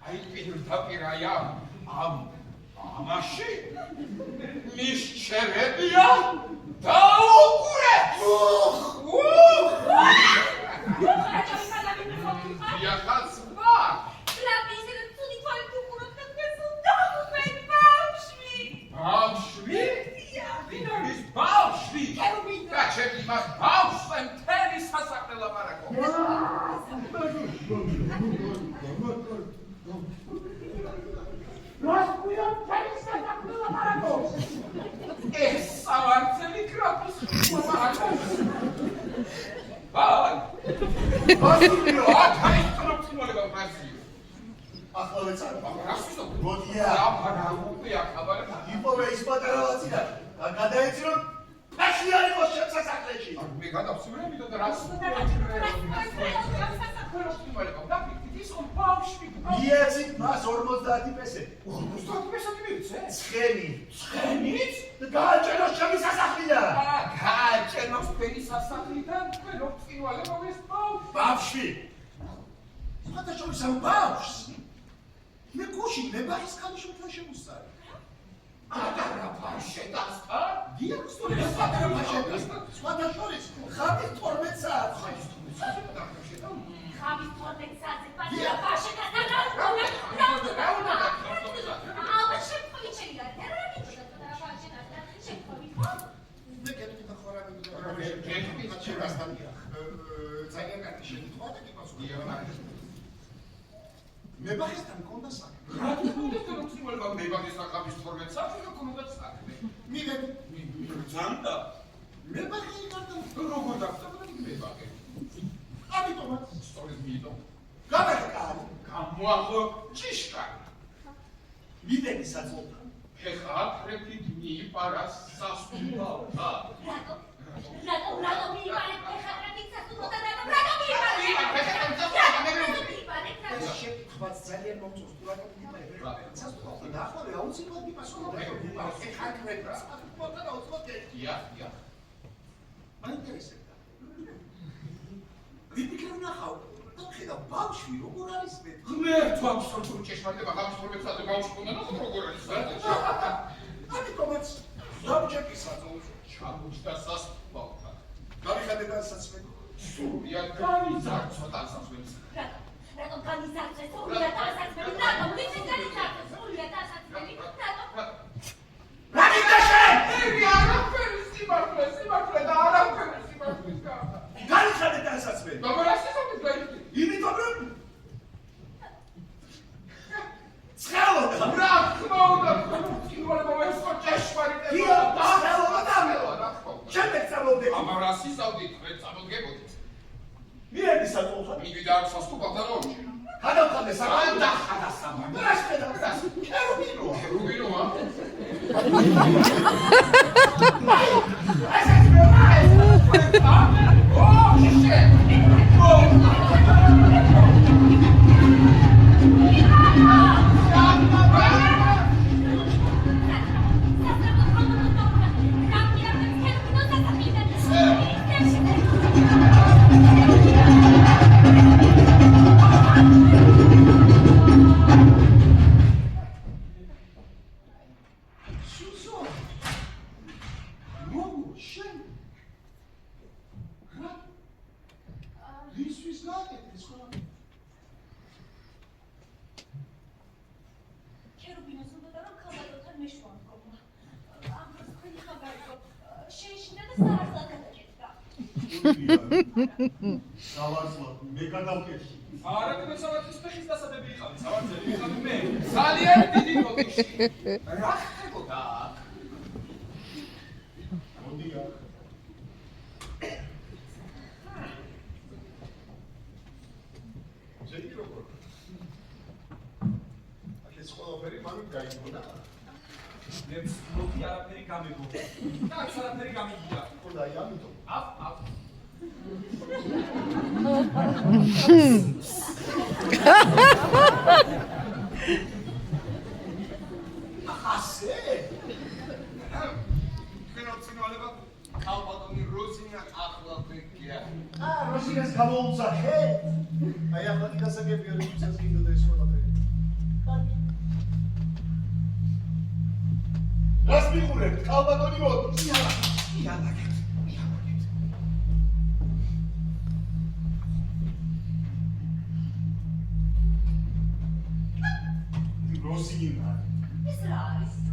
აი პირდაპირ ამაში მის შერებია დაუყურე. იახაც ვარ. ბავშვი? ვინ არის ბავშვი? გაჩერდი მას ბავშვს მთელი სასახლე ლაპარაკობს. რასკუია მთელი სასახლე ლაპარაკობს? ეს სავარცხელი კრაპის ლაპარაკობს. ბასილიო, ათაი კრაპსიმოლება ბასილიო. ახლა ვეცარ. რასიზო? მოდია. აბანაუპია ხაბარება. იპოვე ის პატარავაცი და გადაეცი რომ ფაში არ იყოს შენ სასახლეში. მე გადავცემე ამიტომ და რას მიეცი მას 50 პესეთი. 50 პესეთი მივიცე? ცხენით და გააჭეროს ჩემი სასახლიდან. გააჭეროს თქვენი სასახლიდან თქვენ ოფცინვალე მოვეს ბავშვი. სხვათა შორის ამ ბავშვს მე გუში ნებარის ქალიშვილთან შემოსწარი. აბა ფაშედასთან? დიახ, სწორედ ფაშედასთან. სხვათა შორის ხამის 12 საათს. ხამის 12 საათზე ხამის 12 საათზე დიახ. ფაშედასთან ალბათ შემთხვევით შეიძლება. რა გიჩვენებთ და ფაშედასთან შემთხვევით ხო? მე კეთდი და ხوارა კეთდი და შეგასთან დიახ. ძალიან კარგი შეგიტყვა და გიპასუხე. ნებაისთან მქონდა საქმე. რა თქმა უნდა, ნებადის ახალის 12 საათი და მქონდა საქმე. მივედი. ზანდა. ნებაისი გარდა როგორ დაგწევდა ნებაგი? ამიტომაც სწორედ მიდო. გადაგკარი. გამოაღო ჭიშკარი. მივედი საწოლთან. ეხა აკრეფით მიიპარა სასტუმროა. რატომ მიიპარეთ ეხა აკრეფით სასტუმროა და რატომ მიიპარეთ? შეკითხვაც ძალიან მომწონს თუ რატომ მიიპარეთ? სასტუმროა დაახლოებით აუცილებლად მიპასუხებდა. ეხა აკრეფით სასტუმროა და აუცილებლად დიახ. მაინტერესებდა. ვიფიქრე ვნახავ და ხედავ ბავშვი როგორ არის მეთქი. ღმერთო აბსოლუტური ჭეშმარიტება ხამის 12 საათზე ბავშვი ქონდა და როგორ არის საერთოდ? ამიტომაც საბჭოთი საწოლში ჩამოჭდა სასტუმროა. გამიხადე დასაცმელი. სულია განიზარცვა დასაცმელი. რატომ განიზარცვა სულია დასაცმელი? რატომ ვიცი განიზარცვა სულია დასაცმელი? რატომ? რა გინდა შენ? მე არაფერი სიმართლე და არაფერი სიმართლის გარდა. გამიხადე დასაცმელი. მაგრამ რას ისწავლეთ გაიგე? იმიტომ რომ ცხელოდა. რა თქმა უნდა, კინოება ვესწო ჭეშმარიტება. დიახ, ცხელოდა და რა თქმა უნდა. შემდეგ წამოვდე. აბა რას ისწავლით, ხეთ წამოდგებოდით. მივედი საწოლთან. მივიდა არ სასტუმროა რომში. გადავხადე საგან და ხადა სამარ. რა შეხედავ? ქერუბინოა. რუბინოა. ესეც მე სავარცხლად მე გადავკეთე. არა თქვენ სავარცხლის ფეხის დასადები იყავით, სავარცხელი ვიყავი მე. ძალიან დიდი მოდიში. რა ხდებოდა? მოდია. ძენი როგორ? აქ ეს ყველაფერი მან გაიგონა. მე მოკი არაფერი გამიგო. და არაფერი გამიგია. ხო და აი ამიტომ. აფ. ასე? ფინანსინვალება ალბათონი როზინა ახლაფეკია. როზინას გამოუცა ხე? აი ახლა კი გასაგებია რომ ისაც გინდა და ეს ყველაფერი. ვიყურებთ, კალბატონი მოდი. როსინა. ეს რა არის?